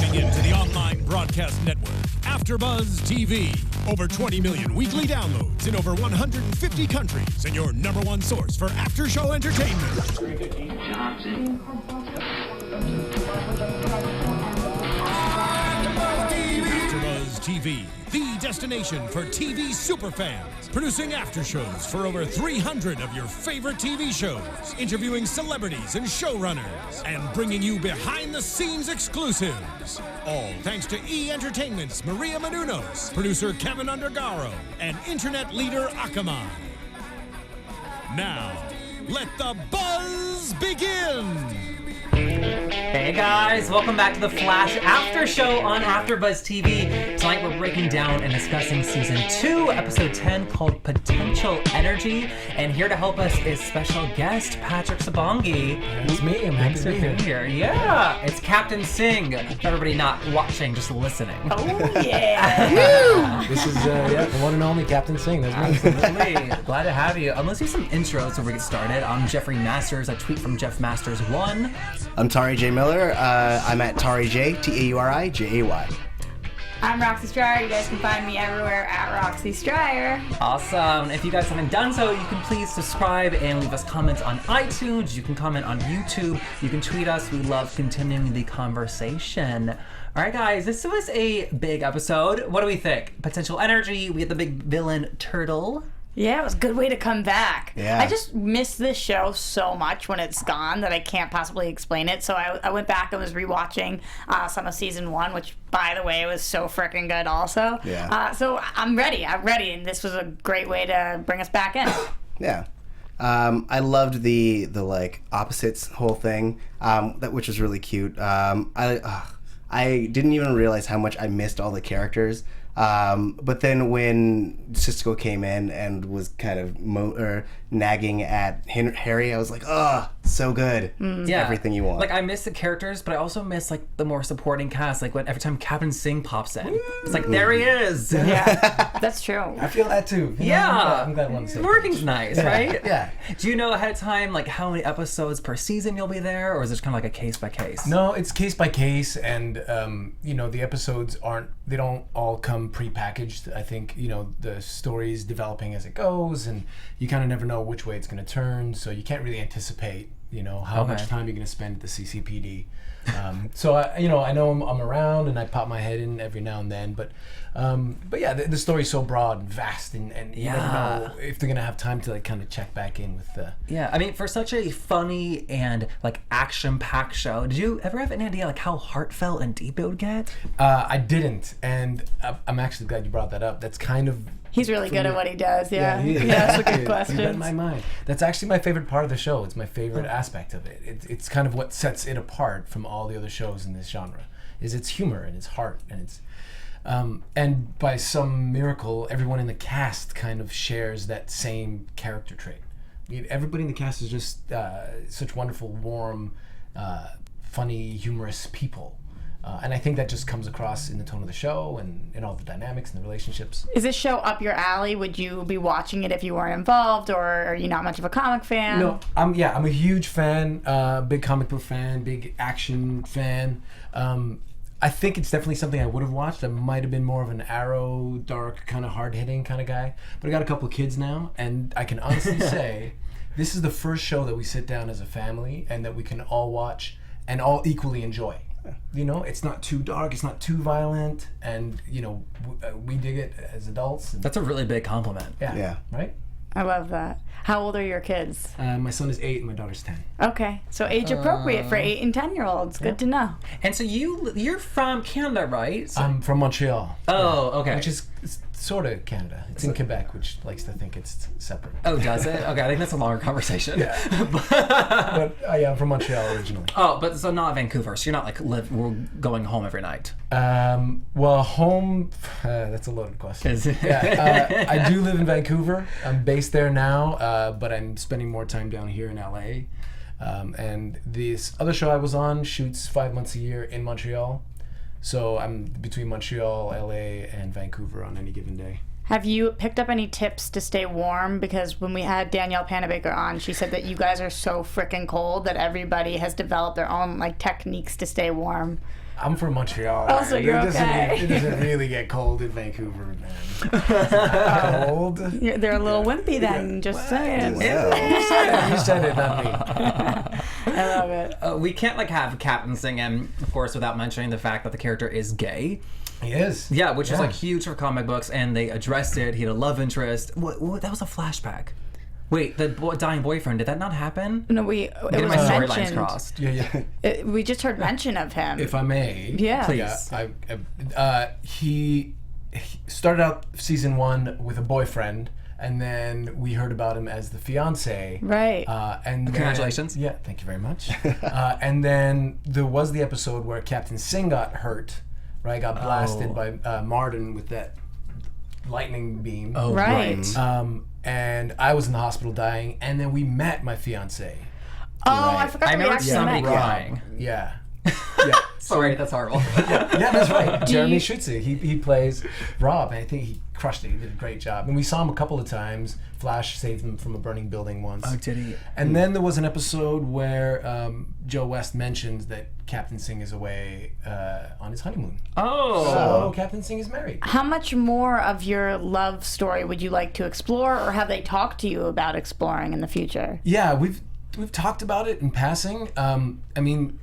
Tuning in to the online broadcast network, AFTERBUZZ TV. Over 20 million weekly downloads in over 150 countries, and your number one source for after-show entertainment. AFTERBUZZ TV, the destination for TV superfans, producing after shows for over 300 of your favorite TV shows, interviewing celebrities and showrunners, and bringing you behind-the-scenes exclusives. All thanks to E! Entertainment's Maria Menounos, producer Kevin Undergaro, and internet leader Akamai. Now, let the buzz begin! Hey guys, welcome back to the Flash After Show on AfterBuzz TV. Tonight we're breaking down and discussing Season 2, Episode 10, called Potential Energy. And here to help us is special guest Patrick Sabongui. It's me, I'm happy to be here. Yeah, it's Captain Singh. For everybody not watching, just listening. Oh yeah! This is the one and only Captain Singh. That's me. Absolutely. Glad to have you. Let's do some intros before we get started. I'm Jeffrey Masters. I tweet from Jeff Masters 1. I'm Tauri Miller. I'm at Tauri J, Taurijay. I'm Roxy Striar. You guys can find me everywhere at Roxy Striar. Awesome. If you guys haven't done so, you can please subscribe and leave us comments on iTunes. You can comment on YouTube. You can tweet us. We love continuing the conversation. All right, guys, this was a big episode. What do we think? Potential energy. We had the big villain Turtle. Yeah, it was a good way to come back. Yeah. I just miss this show so much when it's gone that I can't possibly explain it. So I went back and was rewatching some of Season 1, which, by the way, was so freaking good also. Yeah. So I'm ready, and this was a great way to bring us back in. Yeah. I loved the like opposites whole thing, which was really cute. I didn't even realize how much I missed all the characters. But then when Cisco came in and was kind of nagging at Harry, I was like, oh, so good. It's everything you want. Like, I miss the characters, but I also miss, like, the more supporting cast. Like, every time Captain Singh pops in, it's like, there he is. Yeah, that's true. I feel that too. I'm glad one said Working's nice, right? Yeah. Do you know ahead of time, like, how many episodes per season you'll be there, or is it kind of like a case by case? No, it's case by case, and the episodes they don't all come pre-packaged. I think the story's developing as it goes, and you kind of never know which way it's going to turn, so you can't really anticipate how much time you're going to spend at the CCPD. So I know I'm around, and I pop my head in every now and then, but yeah, the story's so broad and vast, and you never know if they're going to have time to like kind of check back in with the... Yeah, I mean, for such a funny and like action-packed show, did you ever have any idea like how heartfelt and deep it would get? I didn't, and I'm actually glad you brought that up. That's kind of... He's really good at what he does, yeah. He is. Yeah, that's a good question. You read my mind. That's actually my favorite part of the show. It's my favorite aspect of it. It's kind of what sets it apart from all the other shows in this genre, is its humor and its heart and its... and by some miracle, everyone in the cast kind of shares that same character trait. Everybody in the cast is just such wonderful, warm, funny, humorous people. And I think that just comes across in the tone of the show and in all the dynamics and the relationships. Is this show up your alley? Would you be watching it if you weren't involved, or are you not much of a comic fan? No, I'm a huge fan, big comic book fan, big action fan. I think it's definitely something I would have watched. I might have been more of an Arrow, dark, kind of hard-hitting kind of guy. But I got a couple of kids now, and I can honestly say this is the first show that we sit down as a family and that we can all watch and all equally enjoy. It's not too dark, it's not too violent, and we dig it as adults. That's a really big compliment. Yeah. Right? I love that. How old are your kids? My son is 8 and my daughter's 10. Okay, so age appropriate for 8 and 10-year-olds. Good to know. And so you're from Canada, right? I'm from Montreal. Oh, okay. Which is sort of Canada. It's in Quebec, which likes to think it's separate. Oh, does it? Okay, I think that's a longer conversation. Yeah. But I'm from Montreal originally. Oh, but so not Vancouver. So you're not like we're going home every night. Well, home. That's a loaded question. Is it? Yeah, I do live in Vancouver. I'm based there now, but I'm spending more time down here in LA. And this other show I was on shoots 5 months a year in Montreal. So I'm between Montreal, LA, and Vancouver on any given day. Have you picked up any tips to stay warm? Because when we had Danielle Panabaker on, she said that you guys are so freaking cold that everybody has developed their own like techniques to stay warm. I'm from Montreal. Oh, so you're okay. It doesn't really get cold in Vancouver, man. It's not cold. They're a little wimpy then, just saying. Wow. You said it, not me. I love it. We can't like have Captain Singh in, of course, without mentioning the fact that the character is gay. He is. Yeah, which was like huge for comic books, and they addressed it. He had a love interest. What that was a flashback. Wait, the dying boyfriend, did that not happen? No, it Getting was my storylines mentioned. crossed. Yeah. We just heard mention of him. If I may. Yeah. Please. He started out season 1 with a boyfriend, and then we heard about him as the fiance. Right. And then, Congratulations. Yeah, thank you very much. And then there was the episode where Captain Singh got hurt, right? Got blasted by Martin with that lightning beam. Oh, Right. And I was in the hospital dying, and then we met my fiance. Oh, I forgot I that we remember actually somebody met. crying. Yeah. Yeah. Sorry, that's horrible. Yeah, that's right. Jeremy Schutze. He plays Rob, and I think he crushed it. He did a great job. And we saw him a couple of times. Flash saved him from a burning building once. Oh, did he? And then there was an episode where Joe West mentions that Captain Singh is away on his honeymoon. Oh. So Captain Singh is married. How much more of your love story would you like to explore, or have they talked to you about exploring in the future? Yeah, we've talked about it in passing. I mean,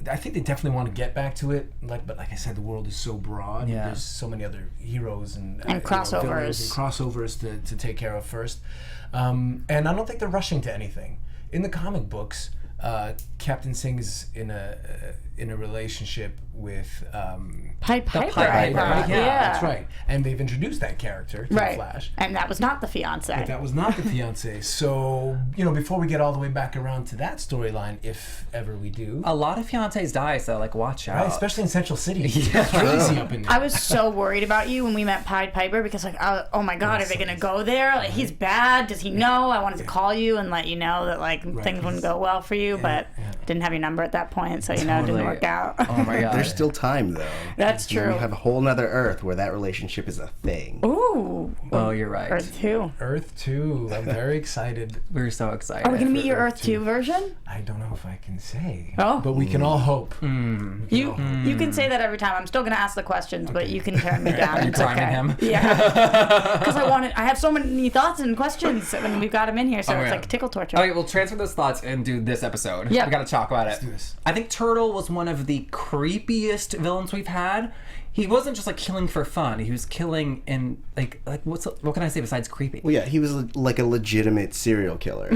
I think they definitely want to get back to it. But like I said, the world is so broad. Yeah. There's so many other heroes and crossovers. villains and crossovers to take care of first. And I don't think they're rushing to anything. In the comic books, Captain Singh is in a relationship with Piper. Piper, I thought. yeah, that's right. And they've introduced that character to Right. the Flash. And that was not the fiance. But that was not the fiance. So, before we get all the way back around to that storyline, if ever we do, A lot of fiancés die, so like watch out. right, especially in Central City, it's crazy up in there. I was so worried about you when we met Pied Piper because, like, oh my God, are they gonna go there? Like, he's bad. Does he know? I wanted to call you and let you know that like things wouldn't go well for you, but didn't have your number at that point, so it didn't Totally. work out. Oh my god. There's still time though. That's true. You have a whole nother Earth where that relationship is a thing. Ooh. Oh, you're right. Earth 2. Earth 2. I'm very excited. We're so excited. Are we gonna meet your Earth Earth 2 version? I don't know if I can say. Oh. But we can all hope. You can say that every time. I'm still gonna ask the questions, but you can turn me down. Are you It's priming okay. him? Yeah. Because I have so many thoughts and questions when we've got him in here, so it's yeah. like tickle torture. Okay, we'll transfer those thoughts and do this episode. Yep. We gotta talk about it. do this. I think Turtle was one of the creepiest villains we've had. He wasn't just like killing for fun. He was killing in like what can I say besides creepy? Well, yeah, he was like a legitimate serial killer,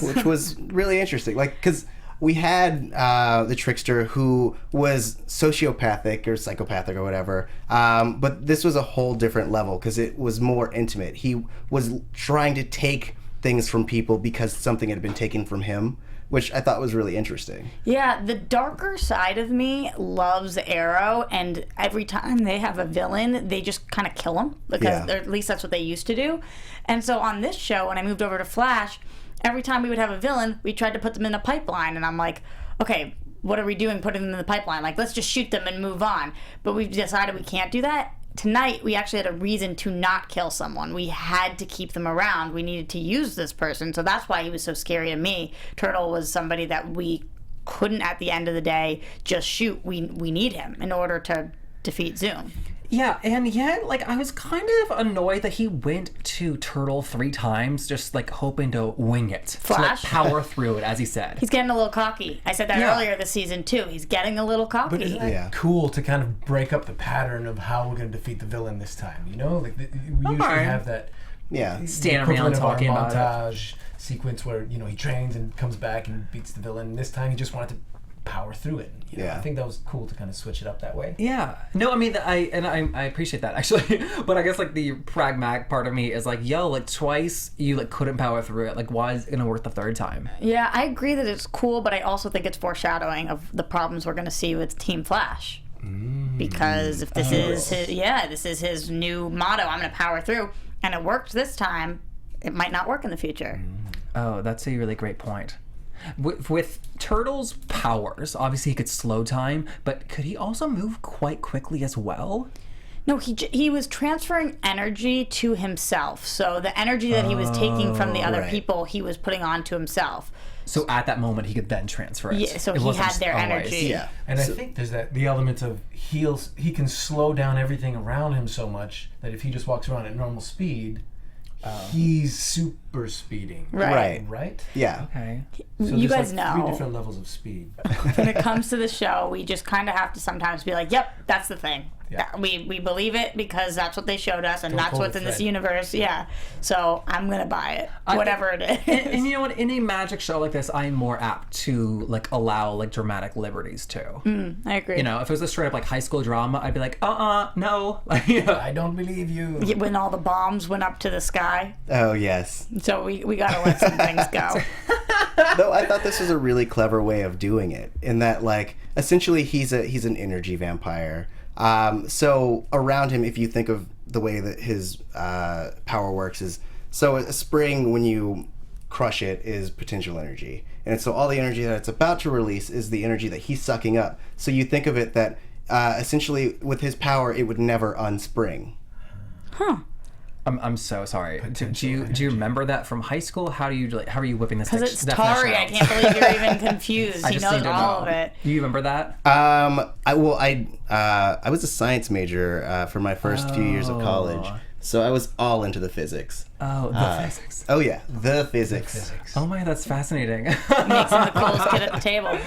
which was really interesting. Like, because we had the trickster who was sociopathic or psychopathic or whatever, but this was a whole different level because it was more intimate. He was trying to take things from people because something had been taken from him, which I thought was really interesting. Yeah, the darker side of me loves Arrow, and every time they have a villain, they just kind of kill him, because or at least that's what they used to do. And so on this show, when I moved over to Flash, every time we would have a villain, we tried to put them in a pipeline, and I'm like, okay, what are we doing putting them in the pipeline? Like, let's just shoot them and move on. But we've decided we can't do that. Tonight, we actually had a reason to not kill someone. We had to keep them around. We needed to use this person, so that's why he was so scary to me. Turtle was somebody that we couldn't, at the end of the day, just shoot. We need him in order to defeat Zoom. Yeah, and yet, like, I was kind of annoyed that he went to Turtle 3 times, just like hoping to wing it, Flash? to like, power through it, as he said. He's getting a little cocky. I said that earlier this season, too. He's getting a little cocky. But isn't that cool to kind of break up the pattern of how we're going to defeat the villain this time? You know, like we usually have that Stand around equivalent of our talking about it. montage sequence where he trains and comes back and beats the villain. This time he just wanted to power through it. You know? I think that was cool to kind of switch it up that way. Yeah. No, I mean, I appreciate that, actually. But I guess, like, the pragmatic part of me is like, yo, like, twice you, like, couldn't power through it. Like, why is it going to work the third time? Yeah, I agree that it's cool, but I also think it's foreshadowing of the problems we're going to see with Team Flash. Because if this is his new motto, I'm going to power through, and it worked this time, it might not work in the future. Oh, that's a really great point. With Turtle's powers, obviously he could slow time, but could he also move quite quickly as well? No, he was transferring energy to himself. So the energy that he was taking from the other people, he was putting onto himself. So at that moment, he could then transfer it. Yeah, so it he wasn't had just their always. energy. Yeah. And I think there's the element of he can slow down everything around him so much that if he just walks around at normal speed, he's super speeding. Right. Right? Yeah. Okay. So You there's guys like 3 know. different levels of speed. When it comes to the show, we just kind of have to sometimes be like, yep, that's the thing. Yeah. We believe it because that's what they showed us, and Don't that's pull what's the in this thread. universe. Yeah. So I'm going to buy it, whatever it is. And you know what? In a magic show like this, I'm more apt to like allow like dramatic liberties too. I agree. You know, if it was a straight up like high school drama, I'd be like, no. Like, you know. I don't believe you. When all the bombs went up to the sky. Oh, yes. So we got to let some things go. Though I thought this was a really clever way of doing it, in that, like, essentially he's an energy vampire. So around him, if you think of the way that his power works, is so a spring, when you crush it, is potential energy, and so all the energy that it's about to release is the energy that he's sucking up. So you think of it that essentially with his power, it would never unspring. I'm so sorry. Do you remember that from high school? How are you whipping this? Because it's definition Tauri. I out? can't believe you're even confused. I He just knows need to all know. of it. Do you remember that? I was a science major for my first few years of college, so I was all into the physics. Oh, the physics. Oh yeah, the physics. Physics. Oh my, that's fascinating. Makes him the coolest kid at the table.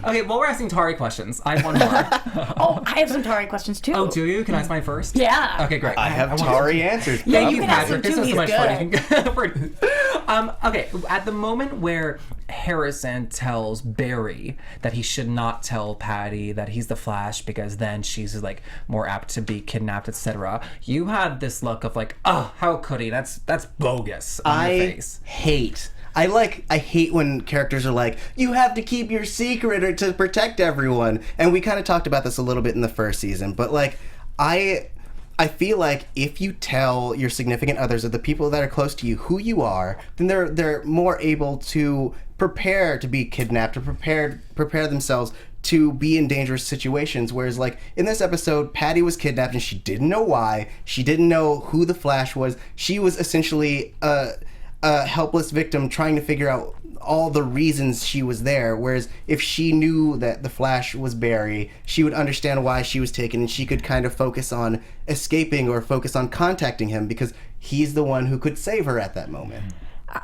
Okay, while we're asking Tauri questions, I have one more. Oh, I have some Tauri questions too. Oh, do you? Can I ask mine first? Yeah. Okay, great. I have Tauri answers. Yeah, Thank you you, can ask him Patrick. This too, was so he's much fun. Okay, at the moment where Harrison tells Barry that he should not tell Patty that he's the Flash because then she's like more apt to be kidnapped, etc. You had this look of like, oh, how could he? That's bogus on your face. I hate when characters are like, you have to keep your secret or to protect everyone. And we kind of talked about this a little bit in the first season, but like I feel like if you tell your significant others or the people that are close to you who you are, then they're more able to prepare to be kidnapped or prepare themselves to be in dangerous situations. Whereas like in this episode, Patty was kidnapped and she didn't know why. She didn't know who the Flash was. She was essentially a helpless victim trying to figure out all the reasons she was there. Whereas if she knew that the Flash was Barry, she would understand why she was taken, and she could kind of focus on escaping or focus on contacting him because he's the one who could save her at that moment.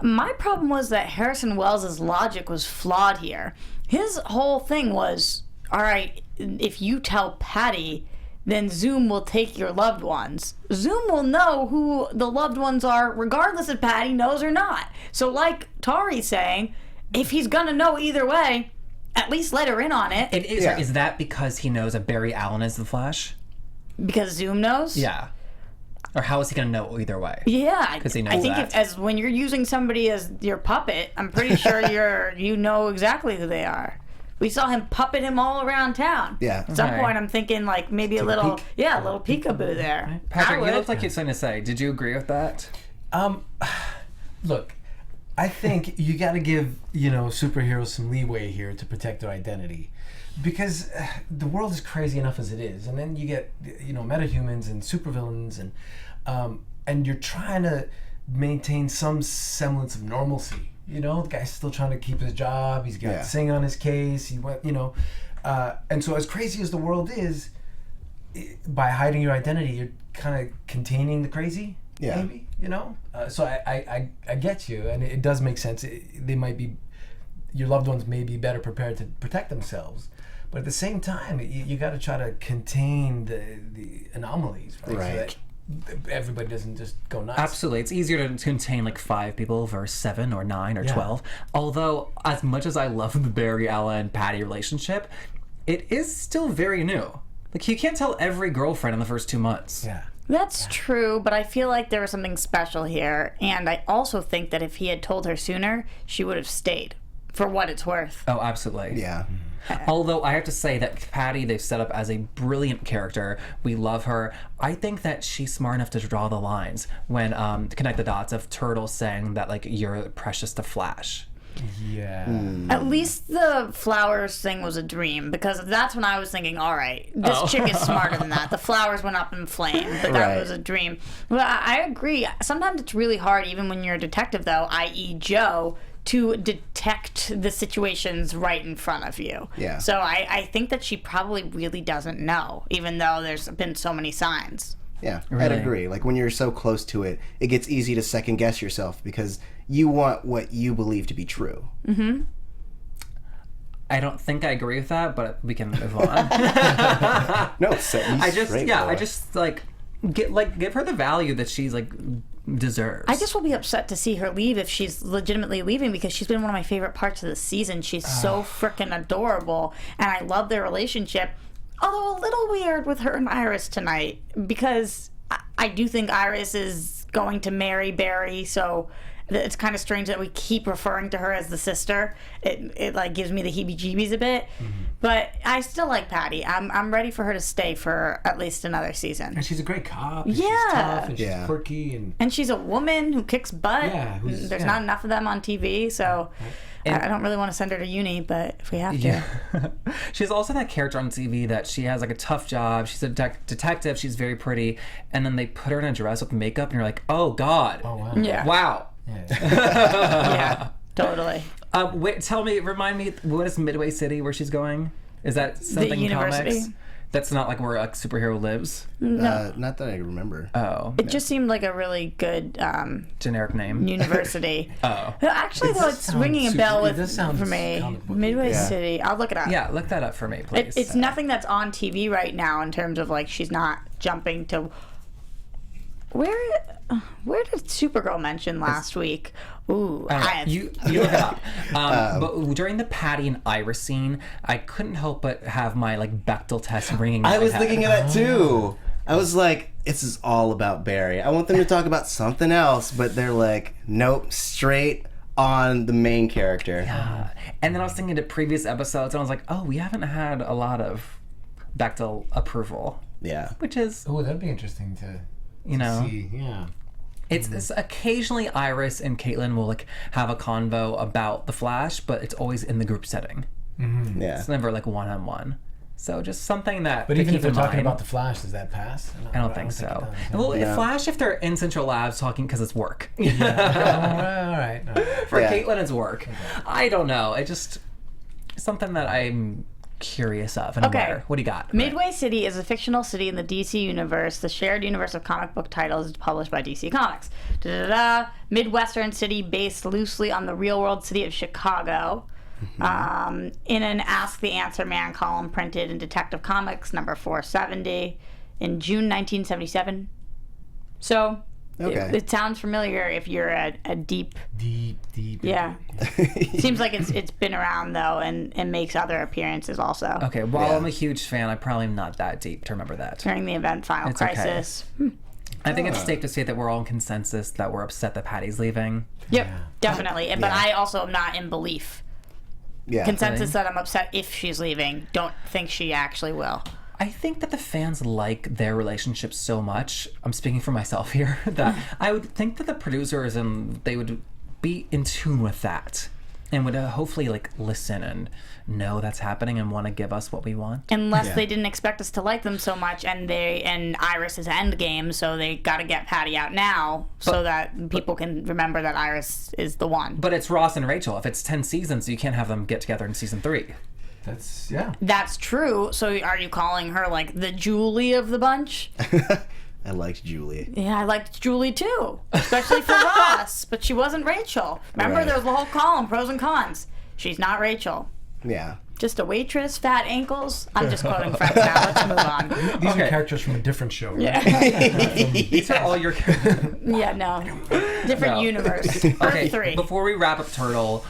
My problem was that Harrison Wells' logic was flawed here. His whole thing was, all right, if you tell Patty, then Zoom will take your loved ones. Zoom will know who the loved ones are regardless if Patty knows or not. So like Tauri's saying, if he's gonna know either way, at least let her in on it. It is. Yeah. Is that because he knows that Barry Allen is the Flash? Because Zoom knows? Yeah. Or how is he going to know either way? Yeah, 'Cause he knows I think that. as when you're using somebody as your puppet, I'm pretty sure you know exactly who they are. We saw him puppet him all around town. Yeah. At some Okay. point, I'm thinking like maybe a little, peek. a little peekaboo there. Patrick, I you would. looked like you had something to say. Did you agree with that? Look, I think you got to give, superheroes some leeway here to protect their identity. Because the world is crazy enough as it is. And then you get, metahumans and supervillains and you're trying to maintain some semblance of normalcy. The guy's still trying to keep his job. He's got Singh on his case. He went, and so as crazy as the world is, by hiding your identity, you're kind of containing the crazy. Yeah. Maybe, So I get you, and it does make sense. Your loved ones may be better prepared to protect themselves, but at the same time, you got to try to contain the anomalies, right? Right. So that everybody doesn't just go nuts. Absolutely. It's easier to contain like 5 people versus 7 or 9 or 12. Although, as much as I love the Barry Allen Patty relationship, it is still very new. Like, you can't tell every girlfriend in the first 2 months. Yeah. That's true, but I feel like there was something special here, and I also think that if he had told her sooner, she would have stayed, for what it's worth. Oh, absolutely. Yeah. Although I have to say that Patty, they've set up as a brilliant character. We love her. I think that she's smart enough to draw the lines when to connect the dots of Turtle saying that like you're precious to Flash. Yeah. At least the flowers thing was a dream, because that's when I was thinking, all right, this chick is smarter than that. The flowers went up in flames, but that was a dream. But I agree. Sometimes it's really hard, even when you're a detective, though, i.e. Joe, to detect the situations right in front of you. Yeah. So I think that she probably really doesn't know, even though there's been so many signs. Yeah, Really? I'd agree. Like, when you're so close to it, it gets easy to second guess yourself because you want what you believe to be true. Mm-hmm. I don't think I agree with that, but we can move on. No, set me straight, boy. I just give her the value that she's like deserves. I just will be upset to see her leave if she's legitimately leaving, because she's been one of my favorite parts of the season. She's so freaking adorable, and I love their relationship. Although a little weird with her and Iris tonight, because I do think Iris is going to marry Barry, so it's kind of strange that we keep referring to her as the sister. It like gives me the heebie-jeebies a bit. Mm-hmm. But I still like Patty. I'm ready for her to stay for at least another season. And she's a great cop. And Yeah. She's tough and she's quirky. And she's a woman who kicks butt. Yeah, There's not enough of them on TV, so I don't really want to send her to uni, but if we have to. Yeah. She's also that character on TV that she has like a tough job. She's a detective. She's very pretty. And then they put her in a dress with makeup, and you're like, oh, God. Oh, wow. Yeah. Wow. Yeah. Yeah, totally. Remind me, what is Midway City where she's going? Is that something in university? comics? That's not like where a superhero lives? No. Not that I remember. Oh. It just seemed like a really good Generic name. university. Oh. Actually, though, it's ringing a bell for me. comic booky. Midway Yeah. City. I'll look it up. Yeah, look that up for me, please. It's nothing that's on TV right now in terms of like she's not jumping to. Where did Supergirl mention last week? Ooh, you look it up. But during the Patty and Iris scene, I couldn't help but have my like Bechdel test ringing. In I my was head. thinking of that too. I was like, this is all about Barry. I want them to talk about something else, but they're like, nope, straight on the main character. Yeah. And then I was thinking to previous episodes, and I was like, oh, we haven't had a lot of Bechdel approval. Yeah. Which is, Oh, that'd be interesting to see. Yeah. it's occasionally Iris and Caitlin will like have a convo about the Flash, but it's always in the group setting. Mm-hmm. Yeah. It's never like one-on-one. So just something that. But to even keep if they're in talking mind. about the Flash, does that pass? I don't think so. it does. Well, Yeah. Flash, if they're in Central Labs talking because it's work. All right. For Yeah. Caitlin, it's work. I don't know. It just something that I'm curious of and aware. What do you got? Midway City is a fictional city in the DC universe. The shared universe of comic book titles is published by DC Comics. Midwestern city based loosely on the real-world city of Chicago. In an Ask the Answer Man column printed in Detective Comics number 470 in June 1977. So Okay. it sounds familiar if you're a deep. Deep. Yeah. Seems like it's been around though, and makes other appearances also. Okay, while Yeah. I'm a huge fan, I'm probably not that deep to remember that. During the event Final It's okay. Crisis. I think it's safe to say that we're all in consensus that we're upset that Patty's leaving. Yep, Yeah. definitely. But I also am not in belief. Yeah. Consensus that I'm upset if she's leaving. Don't think she actually will. I think that the fans like their relationship so much, I'm speaking for myself here, that I would think that the producers and they would be in tune with that and would hopefully like listen and know that's happening and want to give us what we want. Unless Yeah. they didn't expect us to like them so much, and Iris is endgame, so they got to get Patty out now so that people can remember that Iris is the one. But it's Ross and Rachel. If it's 10 seasons, you can't have them get together in season 3. That's That's true. So are you calling her like the Julie of the bunch? I liked Julie. Yeah, I liked Julie too, especially for Ross. But she wasn't Rachel. Remember, Right. there was the whole column, pros and cons. She's not Rachel. Yeah. Just a waitress, fat ankles. I'm just quoting Friends now. Let's move on. These Okay. are characters from a different show. Right? Yeah, These are all your... yeah, no, different No. universe. Okay, Earth 3. before we wrap up Turtle,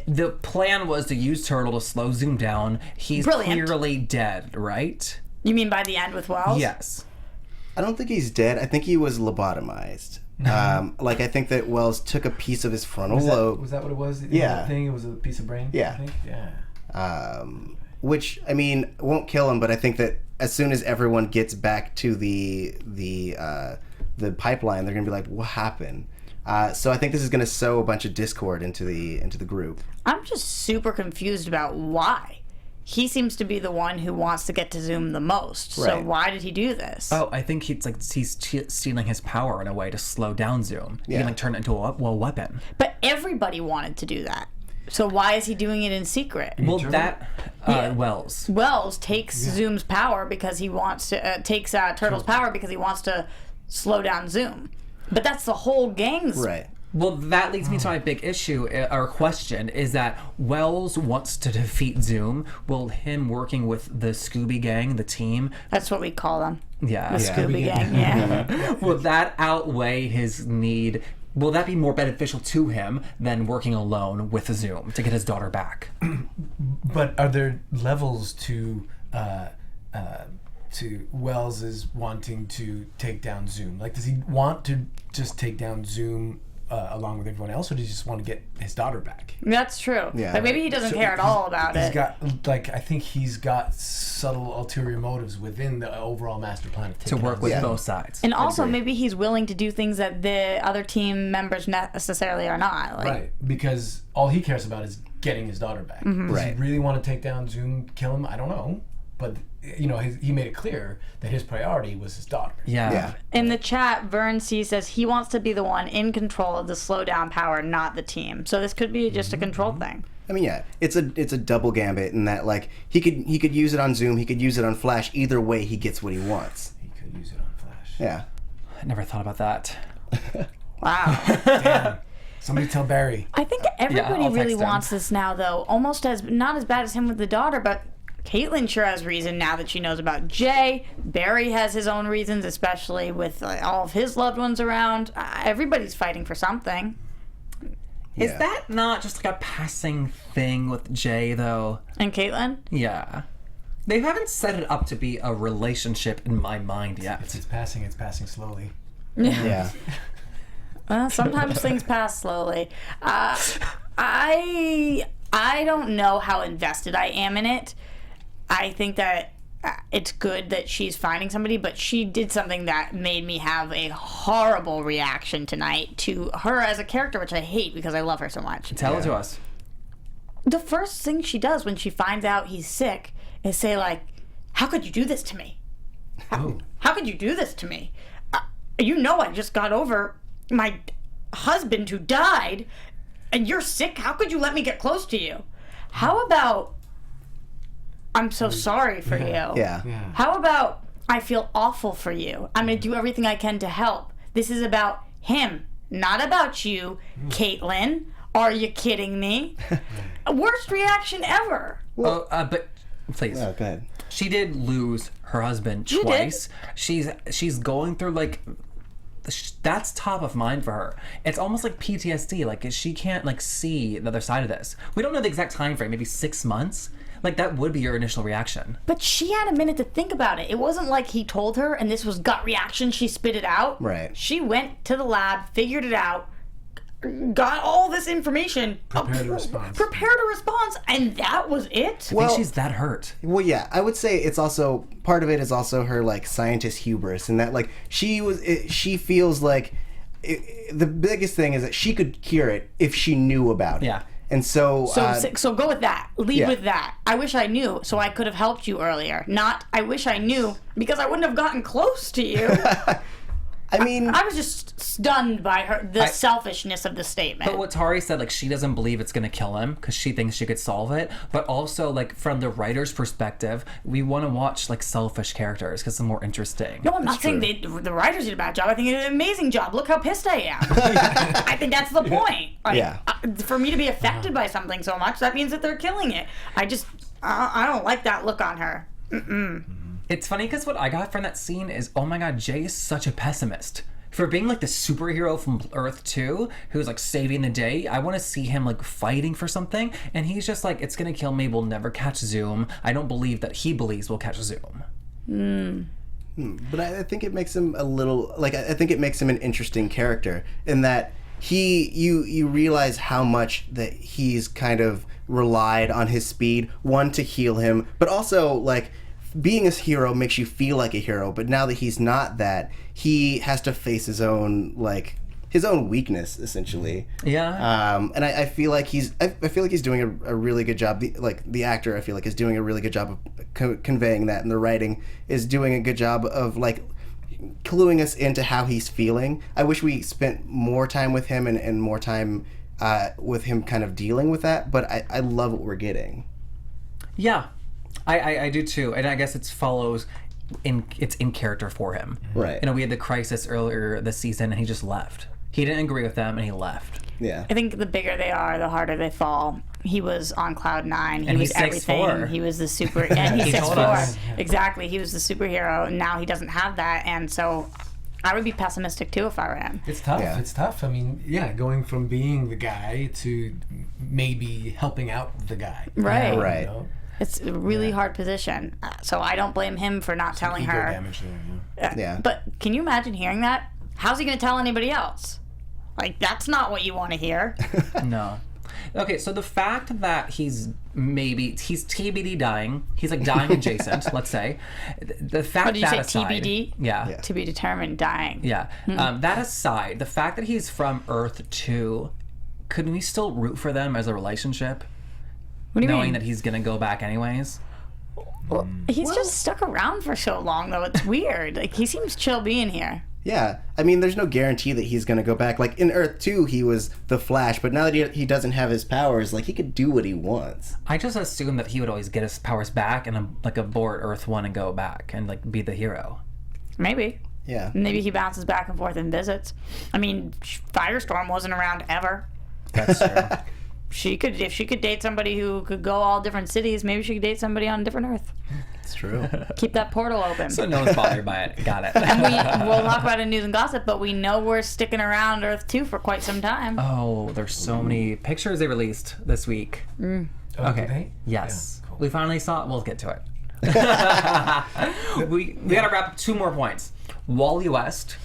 the plan was to use Turtle to slow zoom down. He's Brilliant. clearly dead, right? You mean by the end with Wells? Yes. I don't think he's dead. I think he was lobotomized. Like, I think that Wells took a piece of his frontal lobe. Was that what it was? Yeah. Thing? It was a piece of brain? Yeah. I think? Yeah. Which, I mean, won't kill him, but I think that as soon as everyone gets back to the pipeline, they're gonna be like, what happened? So I think this is going to sow a bunch of discord into the group. I'm just super confused about why. He seems to be the one who wants to get to Zoom the most. So Right. why did he do this? Oh, I think he's stealing his power in a way to slow down Zoom. He can turn it into a weapon. But everybody wanted to do that. So why is he doing it in secret? Well, that Wells. Wells takes Zoom's power because he wants to takes Turtle's power because he wants to slow down Zoom. But that's the whole gang's. Right. Well, that leads me to my big issue or question is that Wells wants to defeat Zoom. Will him working with the Scooby Gang, the team, That's what we call them. yeah, The Scooby Gang. Yeah. will that outweigh his need? Will that be more beneficial to him than working alone with Zoom to get his daughter back? But are there levels to Wells's wanting to take down Zoom? Like, does he want to just take down Zoom along with everyone else, or does he just want to get his daughter back? That's true. Yeah. But maybe he doesn't care at all about He's it. got, like, I think he's got subtle ulterior motives within the overall master plan of To taking work on with Zoom. both sides. And also, agree. maybe he's willing to do things that the other team members necessarily are not. Like, Right, because all he cares about is getting his daughter back. Mm-hmm. Does Right. he really want to take down Zoom, kill him? I don't know. But, you know, he made it clear that his priority was his daughter. Yeah. Yeah. In the chat, Vern C says he wants to be the one in control of the slowdown power, not the team. So this could be just a control thing. I mean, yeah, it's a double gambit in that, like, he could use it on Zoom, he could use it on Flash. Either way, he gets what he wants. He could use it on Flash. Yeah. I never thought about that. Wow. Damn. Somebody tell Barry. I think everybody I'll really text him. wants this now, though. Almost as not as bad as him with the daughter, but Caitlyn sure has reason now that she knows about Jay. Barry has his own reasons, especially with all of his loved ones around. Everybody's fighting for something. Is Yeah. that not just like a passing thing with Jay, though? And Caitlyn? Yeah. They haven't set it up to be a relationship in my mind yet. It's passing slowly. Yeah. Well, sometimes things pass slowly. I don't know how invested I am in it. I think that it's good that she's finding somebody, but she did something that made me have a horrible reaction tonight to her as a character, which I hate because I love her so much. Tell it to us. The first thing she does when she finds out he's sick is say, like, how could you do this to me? How could you do this to me? You know I just got over my husband who died, and you're sick? How could you let me get close to you? How about, I'm so sorry for you? Yeah. How about, I feel awful for you? I'm going to do everything I can to help. This is about him, not about you, Caitlyn. Are you kidding me? Worst reaction ever. But please. Oh, go ahead. She did lose her husband She did. twice. She's going through like that's top of mind for her. It's almost like PTSD. Like she can't like see the other side of this. We don't know the exact time frame. Maybe 6 months. Like that would be your initial reaction. But she had a minute to think about it. It wasn't like he told her and this was gut reaction. She spit it out. Right. She went to the lab, figured it out, got all this information, Prepared a response. prepared a response, and that was it. I think she's that hurt. Well, yeah, I would say it's also part of it is also her like scientist hubris, and that like she feels like the biggest thing is that she could cure it if she knew about it. Yeah. And so So go with that. Lead yeah. with that. I wish I knew, so I could have helped you earlier. Not, I wish I knew, because I wouldn't have gotten close to you. I mean, I was just stunned by the selfishness of the statement. But what Tauri said, like, she doesn't believe it's going to kill him because she thinks she could solve it. But also, like, from the writer's perspective, we want to watch, like, selfish characters because they're more interesting. No, I'm not saying the writers did a bad job. I think they did an amazing job. Look how pissed I am. I think that's the point. Like, Yeah. For me to be affected by something so much, that means that they're killing it. I don't like that look on her. It's funny because what I got from that scene is, oh my god, Jay is such a pessimist. For being like the superhero from Earth 2, who's like saving the day, I want to see him like fighting for something, and he's just like, it's gonna kill me, we'll never catch Zoom. I don't believe that he believes we'll catch Zoom. but I think it makes him a little like I think it makes him an interesting character in that you realize how much that he's kind of relied on his speed, one to heal him, but also like being a hero makes you feel like a hero, but now that he's not that, he has to face his own like his own weakness, essentially. Yeah. And I feel like he's doing a really good job. The actor, I feel like, is doing a really good job of conveying that, and the writing is doing a good job of like cluing us into how he's feeling. I wish we spent more time with him and more time with him kind of dealing with that, but I love what we're getting. Yeah, I do too, and I guess it follows. It's in character for him. Right. We had the crisis earlier this season, and he just left. He didn't agree with them, and he left. Yeah. I think the bigger they are, the harder they fall. He was on cloud 9. He And was he's 6'4". everything. He was the super. And he's He told 6'4". us. Exactly. He was the superhero. And now he doesn't have that, and so I would be pessimistic too if I were him. It's tough. Yeah. It's tough. I mean, going from being the guy to maybe helping out the guy. Right. Right. You know? It's a really hard position. So I don't blame him for not telling Ego her. damage there, Yeah. But can you imagine hearing that? How's he going to tell anybody else? Like, that's not what you want to hear. No. Okay, so the fact that he's TBD dying, he's like dying adjacent, let's say. The fact What did you that say, aside, TBD? Yeah. To be determined, dying. Yeah. That aside, the fact that he's from Earth 2, could we still root for them as a relationship? What do you knowing mean? that he's gonna go back anyways? Well, he's just stuck around for so long, though. It's weird. Like, he seems chill being here. Yeah, I mean, there's no guarantee that he's going to go back. Like, in Earth 2, he was the Flash, but now that he doesn't have his powers, like, he could do what he wants. I just assumed that he would always get his powers back and like abort Earth 1 and go back and like be the hero. Maybe. Yeah. Maybe he bounces back and forth and visits. I mean, Firestorm wasn't around ever. That's true. If she could date somebody who could go all different cities, maybe she could date somebody on a different Earth. It's true. Keep that portal open. So no one's bothered by it. Got it. And we'll talk about it in news and gossip, but we know we're sticking around Earth 2 for quite some time. Oh, there's so many pictures they released this week. Oh, Okay. did they? Yes. Yeah, cool. We finally saw it. We'll get to it. we gotta wrap up 2 more points. Wally West.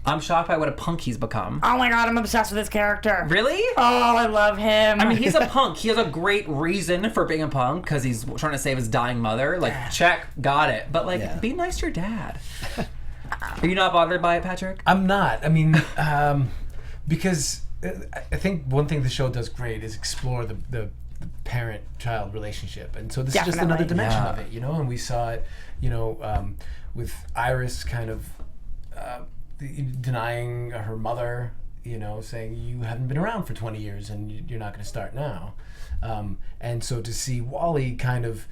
I'm shocked by what a punk he's become. Oh my god, I'm obsessed with this character. Really? Oh, I love him. I mean, he's a punk. He has a great reason for being a punk because he's trying to save his dying mother. Like, check, got it. But like, Yeah. be nice to your dad. Are you not bothered by it, Patrick? I'm not. I mean, because I think one thing the show does great is explore the parent-child relationship, and so this is just another Definitely. dimension Yeah. of it, you know. And we saw it, you know, with Iris kind of denying her mother, you know, saying you haven't been around for 20 years and you're not going to start now, and so to see Wally kind of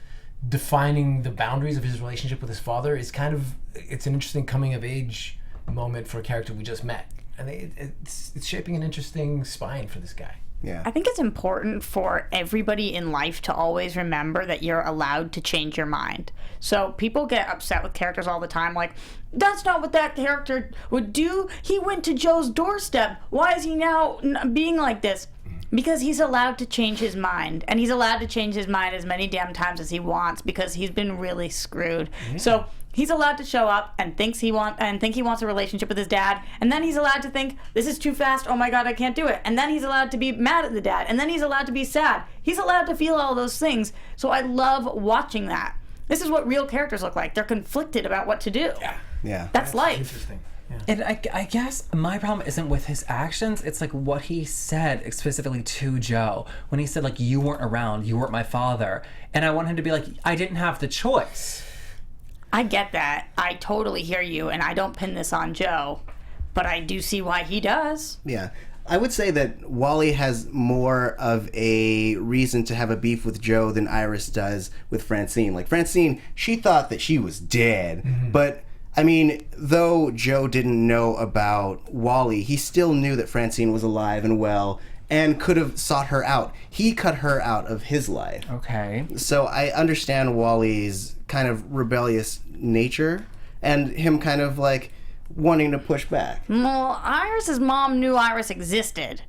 defining the boundaries of his relationship with his father is kind of, it's an interesting coming of age moment for a character we just met, and it's shaping an interesting spine for this guy. Yeah. I think it's important for everybody in life to always remember that you're allowed to change your mind. So people get upset with characters all the time, like, that's not what that character would do. He went to Joe's doorstep. Why is he now being like this? Because he's allowed to change his mind, and he's allowed to change his mind as many damn times as he wants because he's been really screwed. Yeah. So he's allowed to show up and think he wants a relationship with his dad, and then he's allowed to think, this is too fast, oh my god, I can't do it. And then he's allowed to be mad at the dad, and then he's allowed to be sad. He's allowed to feel all those things. So I love watching that. This is what real characters look like. They're conflicted about what to do. Yeah. That's life. Interesting. Yeah. And I guess my problem isn't with his actions. It's like what he said specifically to Joe when he said, like, you weren't around, you weren't my father. And I want him to be like, I didn't have the choice. I get that. I totally hear you, and I don't pin this on Joe, but I do see why he does. Yeah. I would say that Wally has more of a reason to have a beef with Joe than Iris does with Francine. Like, Francine, she thought that she was dead, but I mean, though Joe didn't know about Wally, he still knew that Francine was alive and well and could have sought her out. He cut her out of his life. Okay. So I understand Wally's kind of rebellious nature and him kind of like wanting to push back. Well, Iris's mom knew Iris existed.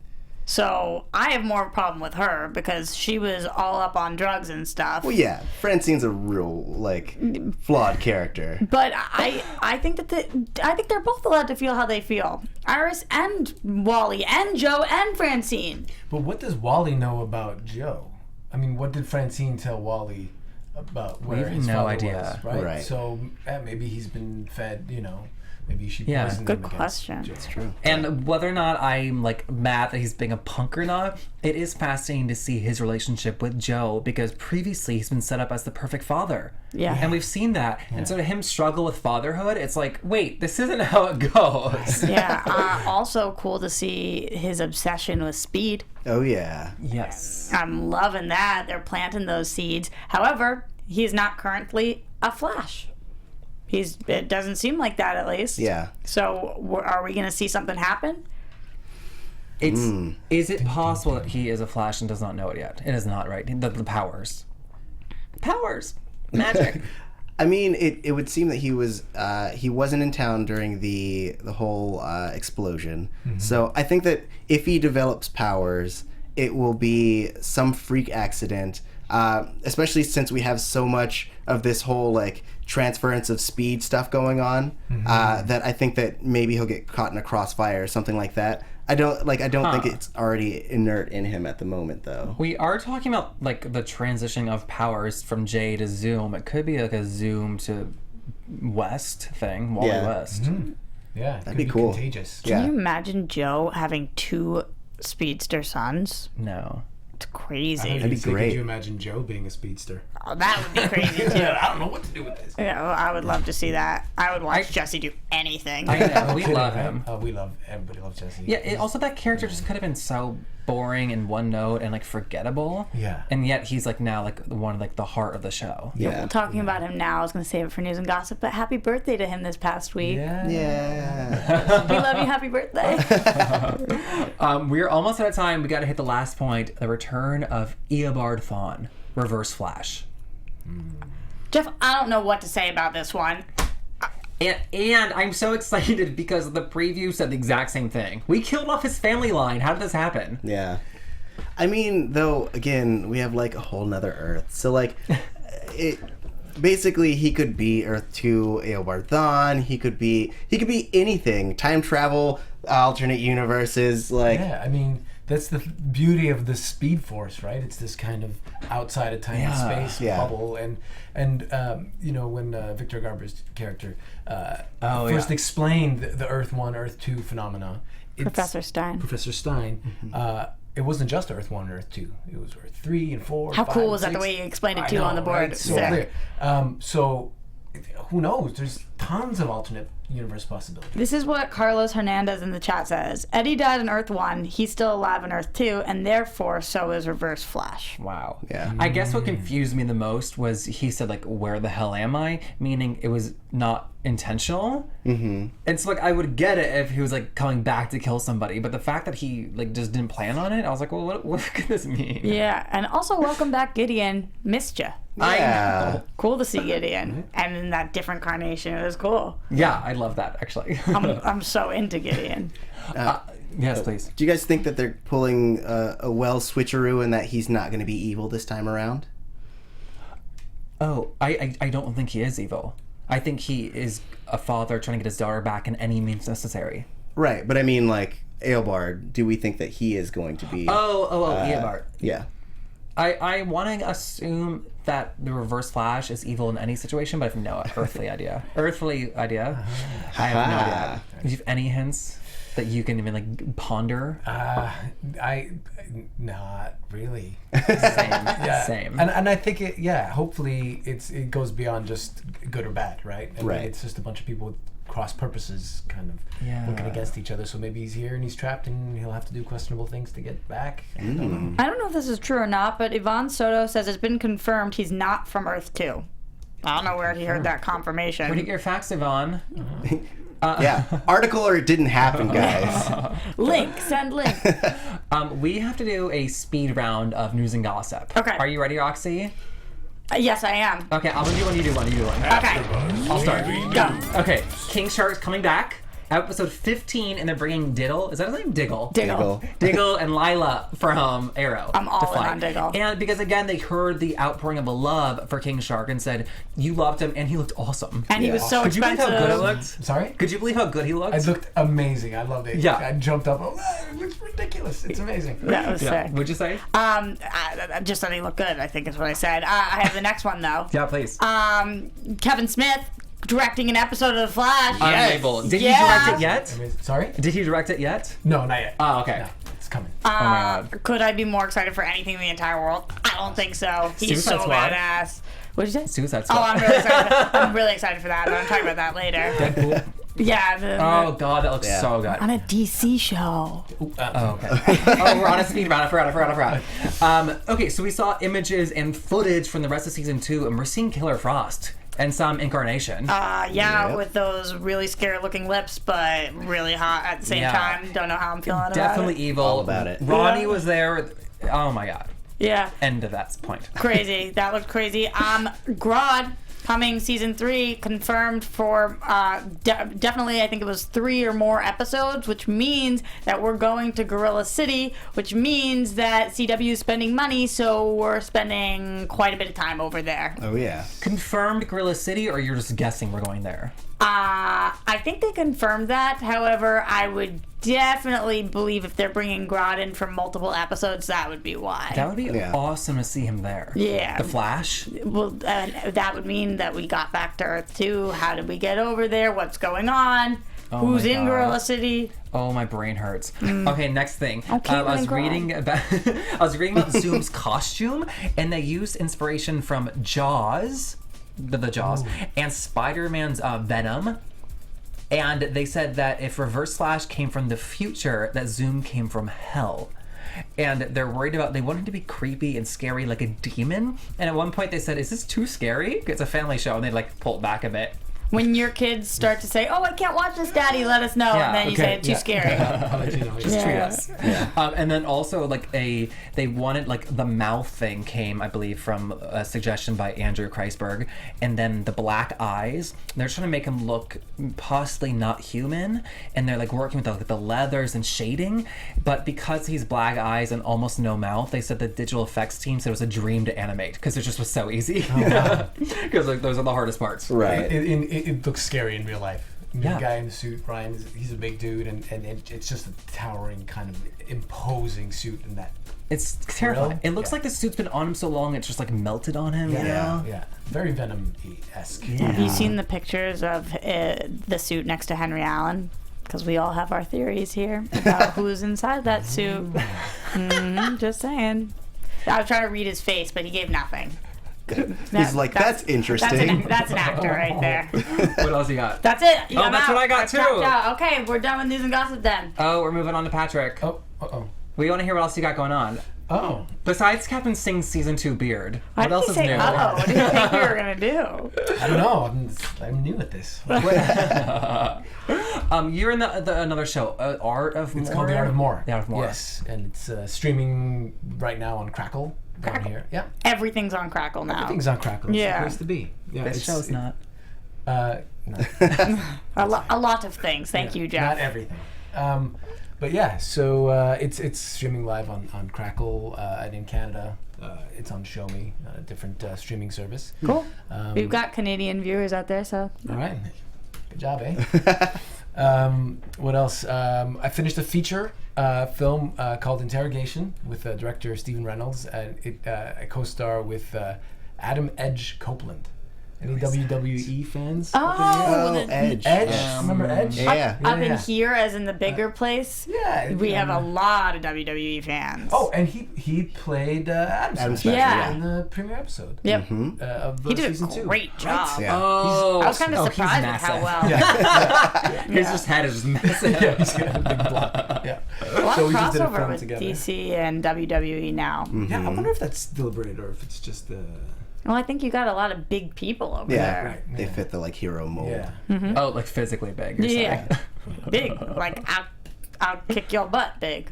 So I have more of a problem with her because she was all up on drugs and stuff. Well, yeah, Francine's a real, like, flawed character. But I think that I think they're both allowed to feel how they feel. Iris and Wally and Joe and Francine. But what does Wally know about Joe? I mean, what did Francine tell Wally about where have his no father idea. was, right? Right. So maybe he's been fed, you know, Maybe she Yeah. poisoned Good him against question. Joe. It's true. And whether or not I'm like mad that he's being a punk or not, it is fascinating to see his relationship with Joe because previously he's been set up as the perfect father. Yeah. And we've seen that. And so to him struggle with fatherhood, it's like, wait, this isn't how it goes. Yeah. Also cool to see his obsession with speed. Oh yeah. Yes. I'm loving that. They're planting those seeds. However, he's not currently a Flash. It doesn't seem like that, at least. Yeah. So are we going to see something happen? Is it possible that he is a Flash and does not know it yet? It is not, right? The powers. Powers. Magic. I mean, it would seem that he wasn't in town during the whole explosion. So I think that if he develops powers, it will be some freak accident. Especially since we have so much of this whole like transference of speed stuff going on, that I think that maybe he'll get caught in a crossfire or something like that. I don't think it's already inert in him at the moment, though. We are talking about like the transition of powers from J to Zoom. It could be like a Zoom to West thing, Wally Yeah. West. Yeah, That'd be cool. Contagious. Yeah. Can you imagine Joe having 2 speedster sons? No. It's crazy. That'd be great. Could you imagine Joe being a speedster? Oh, that would be crazy, too. I don't know what to do with this. Yeah, well, I would love to see that. I would watch Jesse do anything. I know. We love him. Everybody loves Jesse. Yeah, also that character just could have been so boring and one note and like forgettable. Yeah. And yet he's like now like one of like the heart of the show. Yeah. Talking about him now, I was going to save it for news and gossip, but happy birthday to him this past week. Yeah. Yeah. We love you. Happy birthday. We're almost out of time. We got to hit the last point: the return of Eobard Thawne, Reverse Flash. Jeff, I don't know what to say about this one. And I'm so excited because the preview said the exact same thing. We killed off his family line. How did this happen? Yeah. I mean, though, again, we have like a whole nother Earth. So like, it basically he could be Earth 2 Eobard Thawne. He could be anything. Time travel, alternate universes. Like, Yeah, I mean, that's the beauty of the Speed Force, right? It's this kind of outside of time and space Yeah. bubble, and you know, when Victor Garber's character first explained the Earth 1, Earth 2 phenomena, Professor Stein. Professor Stein, it wasn't just Earth 1 and Earth 2. It was Earth 3 and 4. How 5 cool and was that 6. the way you explained it I too know, on the board? right? So Sick. clear. So who knows? There's tons of alternate universe possibilities. This is what Carlos Hernandez in the chat says. Eddie died in Earth 1. He's still alive in Earth 2, and therefore so is Reverse Flash. Wow. Yeah. I guess what confused me the most was he said like, "Where the hell am I?" Meaning it was not intentional. Mm-hmm. And so like I would get it if he was like coming back to kill somebody, but the fact that he like just didn't plan on it, I was like, well, what could this mean? Yeah, and also welcome back Gideon. Missed ya. Yeah. Cool to see Gideon, and in that different carnation, it was cool. Yeah, I love that actually. I'm so into Gideon. Yes, please. Do you guys think that they're pulling a well switcheroo and that he's not going to be evil this time around? Oh, I don't think he is evil. I think he is a father trying to get his daughter back in any means necessary. Right, but I mean, like, Eobard, do we think that he is going to be... Eobard. Yeah. I want to assume that the Reverse Flash is evil in any situation, but I have no earthly idea. I have no idea. Do you have any hints that you can even like ponder? Not really. Same. And I think hopefully it goes beyond just good or bad, right? I mean, Right. it's just a bunch of people with cross purposes kind of working against each other. So maybe he's here and he's trapped and he'll have to do questionable things to get back. I don't know. I don't know if this is true or not, but Yvonne Soto says it's been confirmed he's not from Earth 2. I don't know where he heard that confirmation. Where do you get your facts, Yvonne? Yeah. Article or it didn't happen, guys. Link, send link. We have to do a speed round of news and gossip. Okay. Are you ready, Roxy? Yes, I am. Okay, I'm gonna do one, you do one, you do one. Okay, I'll start. go. Okay, King Shark's coming back. Episode 15, and they're bringing Diddle. Is that his name? Diggle. Diggle. Diggle and Lila from Arrow. I'm all to in fight. on Diggle. And because again, they heard the outpouring of a love for King Shark and said, "You loved him, and he looked awesome." And he was so Could you believe expensive. how good it looked? Sorry? Could you believe how good he looked? It looked amazing. I loved it. Yeah. I jumped up. Oh, it looks ridiculous. It's amazing. That was sick. What'd you say? Just that he looked good, I think is what I said. I have the next one, though. Yeah, please. Kevin Smith directing an episode of The Flash. Unbelievable. Did Yeah. he direct it yet? Sorry? Did he direct it yet? No, not yet. Oh, okay. No, it's coming. Oh my god. Could I be more excited for anything in the entire world? I don't think so. He's Suicide so Squad. badass. What did you say? Suicide Oh, Squad. I'm really excited. I'm really excited for that. But I'm talking about that later. Deadpool. Yeah. Oh god, that looks so good. On a DC show. Oh, okay. Oh, we're on a speed round. I forgot. Okay, so we saw images and footage from the rest of season 2, and we're seeing Killer Frost and some incarnation. With those really scary-looking lips, but really hot at the same time. Don't know how I'm feeling about it. Definitely evil. All about it. Ronnie was there. Oh my god. Yeah. End of that point. Crazy. That looked crazy. Grodd coming season 3 confirmed for definitely I think it was 3 or more episodes, which means that we're going to Gorilla City, which means that CW is spending money, so we're spending quite a bit of time over there. Oh yeah. Confirmed Gorilla City, or you're just guessing we're going there? I think they confirmed that. However, I would definitely believe if they're bringing Grodd in for multiple episodes, that would be why. That would be awesome to see him there. Yeah. The Flash. Well, that would mean that we got back to Earth 2. How did we get over there? What's going on? Who's in Gorilla City? Oh, my brain hurts. Okay, next thing. Okay, I was reading about Zoom's costume, and they used inspiration from Jaws, the Jaws, and Spider-Man's Venom. And they said that if Reverse Flash came from the future, that Zoom came from hell. And they're worried about, they want him to be creepy and scary like a demon. And at one point they said, is this too scary? It's a family show, and they like pulled back a bit. When your kids start to say, "Oh, I can't watch this, Daddy," let us know, and then you say it's too scary. I'll let you know. Just treat us. And then also like they wanted like the mouth thing came, I believe, from a suggestion by Andrew Kreisberg, and then the black eyes. They're trying to make him look possibly not human, and they're like working with the leathers and shading. But because he's black eyes and almost no mouth, they said the digital effects team said it was a dream to animate because it just was so easy. Because like those are the hardest parts. Right. It looks scary in real life. The guy in the suit, Ryan, he's a big dude, and it's just a towering kind of imposing suit in that. It's terrifying. It looks like the suit's been on him so long it's just like melted on him. Yeah. Very Venom-esque. Have you seen the pictures of the suit next to Henry Allen? Because we all have our theories here about who's inside that suit. Just saying. I was trying to read his face, but he gave nothing. He's like, that's interesting. That's an actor right there. What else you got? That's it. Oh, that's what I got too. Okay, we're done with news and gossip then. Oh, we're moving on to Patrick. We want to hear what else you got going on. Oh. Besides Captain Singh's season 2 beard, Why what else is new? What did you think you were gonna do? I don't know. I'm new at this. You're in another show, Art of More. It's called The Art of More. The Art of More. Yes, and it's streaming right now on Crackle. Down here. Yeah. Everything's on Crackle now. Everything's on Crackle. It's the place to be. Yeah, This show's not. A lot of things. Thank you, Jeff. Not everything. But yeah, so it's streaming live on Crackle and in Canada. It's on Show Me, a different streaming service. Cool. We've got Canadian viewers out there, so. All right. Good job, eh? What else? I finished a feature film called Interrogation with director Stephen Reynolds, and I co-star with Adam Edge Copeland. Any WWE fans? Oh, Edge. Remember Edge? Yeah. Up in here, as in the bigger place, we have a lot of WWE fans. Oh, and he played Adam Smasher in the premiere episode. Yep. Of He did season a 2. great job. Yeah. Oh, I was kind of he's surprised at how massive. well. His just head is just massive. Yeah, he's got a big block. Yeah. A lot So of we just did a crossover film with together. DC and WWE now. Yeah, I wonder if that's deliberate or if it's just Well, I think you got a lot of big people over Yeah, there. Right, they yeah. fit the like hero mold. Yeah. Oh, like physically big. You're Yeah. saying. Big. Like, I'll kick your butt big.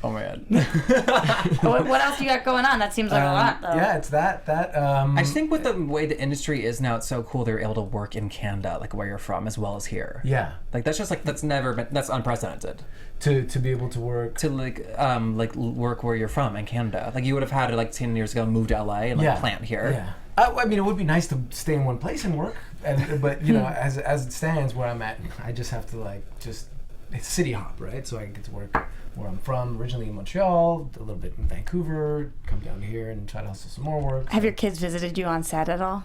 Oh man. What else you got going on? That seems like a lot, though. Yeah, it's that. I just think with the way the industry is now, it's so cool they're able to work in Canada, like where you're from, as well as here. Yeah. Like that's just like that's unprecedented. To be able to work. To work where you're from in Canada. Like you would have had to like 10 years ago move to LA and plant here. Yeah. I mean, it would be nice to stay in one place and work, but you know, as it stands where I'm at, I just have to it's city hop, right? So I can get to work where I'm from, originally in Montreal, a little bit in Vancouver, come down here and try to hustle some more work. Have your kids visited you on set at all?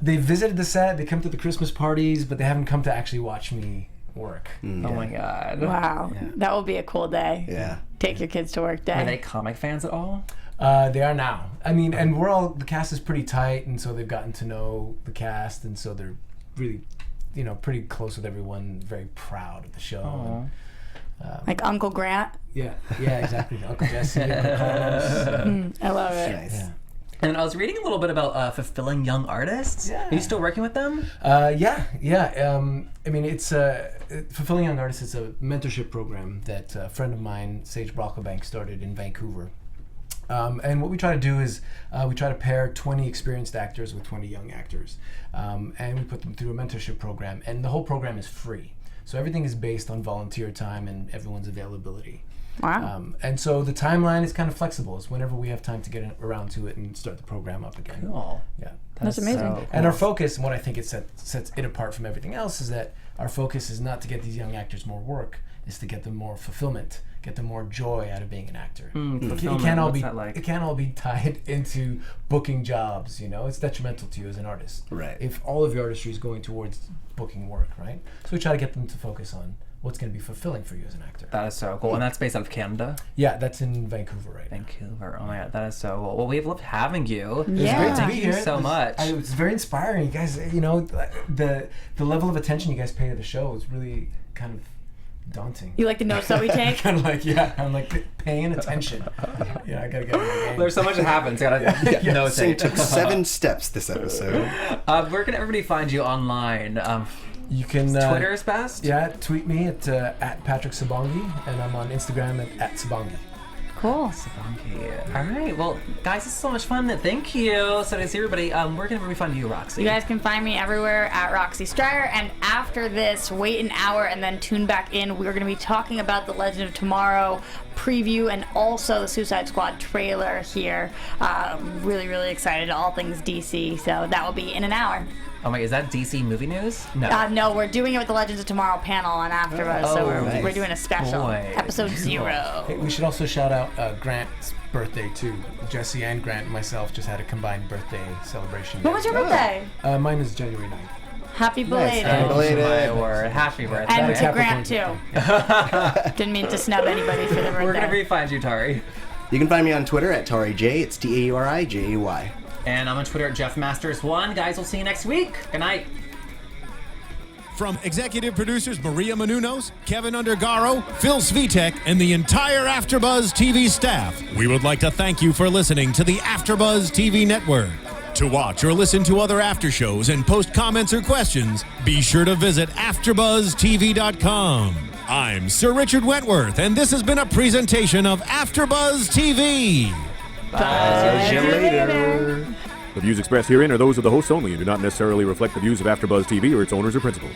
They visited the set, they come to the Christmas parties, but they haven't come to actually watch me work. Oh my god. Wow. Yeah. That will be a cool day. Yeah. Take your kids to work day. Are they comic fans at all? They are now. I mean, and the cast is pretty tight, and so they've gotten to know the cast, and so they're really, pretty close with everyone, very proud of the show. And, like Uncle Grant? yeah, exactly. Uncle Jesse, Uncle Carlos. I love it. Nice. Yeah. And I was reading a little bit about fulfilling young artists. Yeah. Are you still working with them? Yeah. I mean, it's Fulfilling Young Artists is a mentorship program that a friend of mine, Sage Brocklebank, started in Vancouver. And what we try to do is we try to pair 20 experienced actors with 20 young actors. And we put them through a mentorship program. And the whole program is free. So everything is based on volunteer time and everyone's availability. Wow. And so the timeline is kind of flexible. It's whenever we have time to get around to it and start the program up again. Cool. Yeah. That's amazing. So cool. And our focus, and what I think it sets it apart from everything else, is that our focus is not to get these young actors more work, is to get them more fulfillment, get them more joy out of being an actor. It can't all what's be that like? it can't all be tied into booking jobs. It's detrimental to you as an artist. Right. If all of your artistry is going towards booking work, right? So we try to get them to focus on what's going to be fulfilling for you as an actor. That is so cool. And that's based out of Canada? Yeah, that's in Vancouver right now. Vancouver. Oh my god, that is so cool. Well, we've loved having you. Yeah. It's great to be Thank you here. so much. It's very inspiring. You guys, the level of attention you guys pay to the show is really kind of daunting. You like the notes that we take? Kind of like, I'm like paying attention. I gotta get in my game. There's so much that happens. Gotta Singh notate. took 7 steps this episode. Where can everybody find you online? You can Twitter is best? Yeah, tweet me at Patrick Sabongui, and I'm on Instagram at Sabongui. Cool. Sabongui. All right. Well, guys, this is so much fun. Thank you. So to see everybody, where can everybody find you, Roxy? You guys can find me everywhere at Roxy Striar, and after this, wait an hour and then tune back in. We're going to be talking about the Legend of Tomorrow preview and also the Suicide Squad trailer here. Really, really excited. All things DC. So that will be in an hour. Oh my, is that DC movie news? No. No, we're doing it with the Legends of Tomorrow panel on AFTERBUZZ, so we're doing a special. Boy. Episode 0. Hey, we should also shout out Grant's birthday too. Jesse and Grant and myself just had a combined birthday celebration. When was your birthday? Mine is January 9th. Happy belated. Happy belated. My word. Happy birthday. And to Capricorn Grant, too. Didn't mean to snub anybody for the birthday. Where can everybody find you, Tauri? You can find me on Twitter at TauriJ. It's Taurijay. And I'm on Twitter at JeffMasters1. Guys, we'll see you next week. Good night. From executive producers Maria Menounos, Kevin Undergaro, Phil Svitek, and the entire AfterBuzz TV staff, we would like to thank you for listening to the AfterBuzz TV network. To watch or listen to other after shows and post comments or questions, be sure to visit AfterBuzzTV.com. I'm Sir Richard Wentworth, and this has been a presentation of AfterBuzz TV. Bye. See you later. The views expressed herein are those of the hosts only and do not necessarily reflect the views of AfterBuzz TV or its owners or principals.